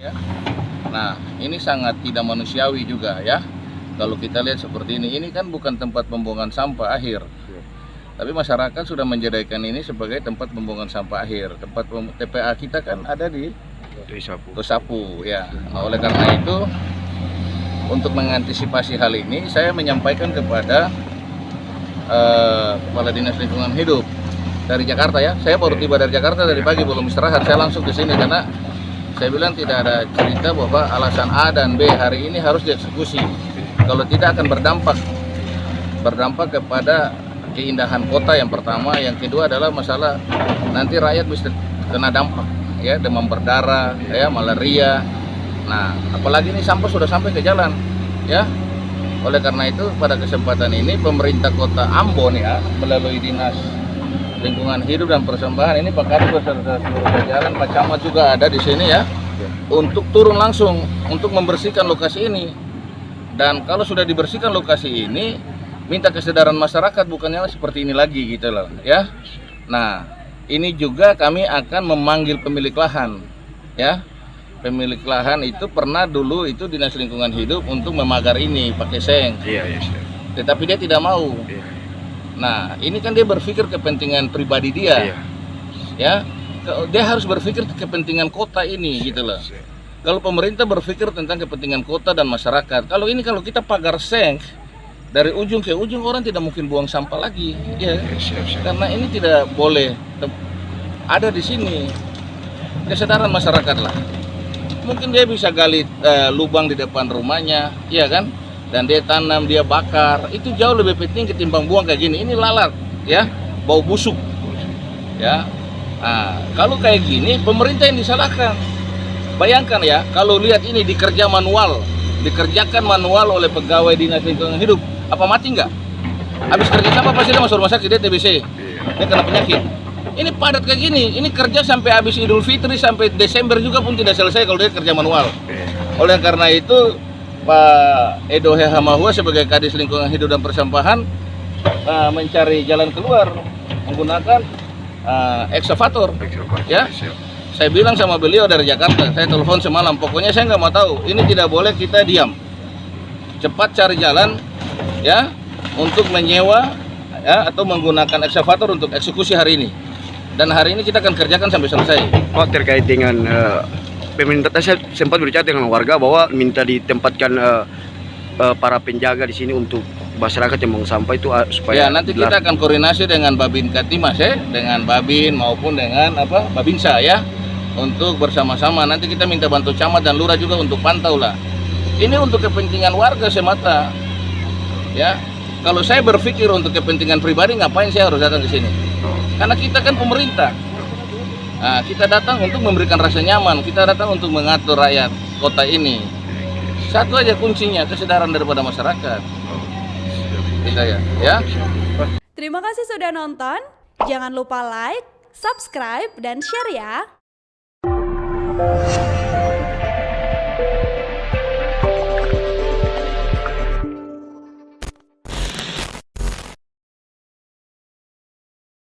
Ya. Nah, ini sangat tidak manusiawi juga ya. Kalau kita lihat seperti ini kan bukan tempat pembuangan sampah akhir. Tapi masyarakat sudah menjadikan ini sebagai tempat pembuangan sampah akhir. TPA kita kan ada di Tosapu ya. Nah, oleh karena itu untuk mengantisipasi hal ini saya menyampaikan kepada Kepala Dinas Lingkungan Hidup dari Jakarta ya. Saya baru tiba dari Jakarta dari pagi, belum istirahat. Saya langsung ke sini karena saya bilang tidak ada cerita bahwa alasan A dan B hari ini harus dieksekusi. Kalau tidak akan berdampak kepada keindahan kota yang pertama, yang kedua adalah masalah nanti rakyat bisa kena dampak ya, demam berdarah, ya, malaria. Nah, apalagi ini sampah sudah sampai ke jalan ya. Oleh karena itu pada kesempatan ini pemerintah Kota Ambon ya melalui Dinas Lingkungan Hidup dan Persembahan ini Pak Kadis beserta seluruh jajaran, Pak Camat juga ada di sini ya, untuk turun langsung untuk membersihkan lokasi ini. Dan kalau sudah dibersihkan lokasi ini, minta kesadaran masyarakat bukannya seperti ini lagi gitu loh ya. Nah, ini juga kami akan memanggil pemilik lahan ya. Pemilik lahan itu pernah dulu itu Dinas Lingkungan Hidup untuk memagar ini pakai seng. Iya. Tetapi dia tidak mau. Iya. Nah, ini kan dia berpikir kepentingan pribadi dia. Iya. Ya, dia harus berpikir kepentingan kota ini gitu loh. Kalau pemerintah berpikir tentang kepentingan kota dan masyarakat, kalau kita pagar seng dari ujung ke ujung, orang tidak mungkin buang sampah lagi, ya. Karena ini tidak boleh ada di sini. Kesadaran masyarakat lah. Mungkin dia bisa gali lubang di depan rumahnya, iya kan? Dan dia tanam, dia bakar, itu jauh lebih penting ketimbang buang kayak gini. Ini lalat, ya, bau busuk, ya. Nah, kalau kayak gini, pemerintah yang disalahkan. Bayangkan ya, kalau lihat ini dikerjakan manual oleh pegawai Dinas Lingkungan Hidup, apa mati nggak? Habis kerja sama pasti dia masuk rumah sakit, dia TBC, dia kena penyakit. Ini padat kayak gini, ini kerja sampai habis Idul Fitri, sampai Desember juga pun tidak selesai kalau dia kerja manual. Oleh karena itu, Pak Edo Hehamahua sebagai Kadis Lingkungan Hidup dan Persampahan mencari jalan keluar menggunakan eksavator. Ya, saya bilang sama beliau dari Jakarta, saya telepon semalam, pokoknya saya nggak mau tahu, ini tidak boleh kita diam. Cepat cari jalan, ya, untuk menyewa ya atau menggunakan eksavator untuk eksekusi hari ini. Dan hari ini kita akan kerjakan sampai selesai. Oh, terkait dengan pemerintah, saya sempat berbicara dengan warga bahwa minta ditempatkan para penjaga di sini untuk masyarakat yang buang sampah itu supaya. Ya, nanti kita akan koordinasi dengan Babin Katimas ya, dengan Babin maupun dengan Babinsa ya, untuk bersama-sama. Nanti kita minta bantu camat dan lurah juga untuk pantau lah. Ini untuk kepentingan warga semata. Ya, kalau saya berpikir untuk kepentingan pribadi, ngapain saya harus datang ke sini? Karena kita kan pemerintah. Nah, kita datang untuk memberikan rasa nyaman, kita datang untuk mengatur rakyat kota ini. Satu aja kuncinya, kesadaran daripada masyarakat. Kita ya. Terima kasih sudah nonton. Jangan lupa like, subscribe, dan share ya.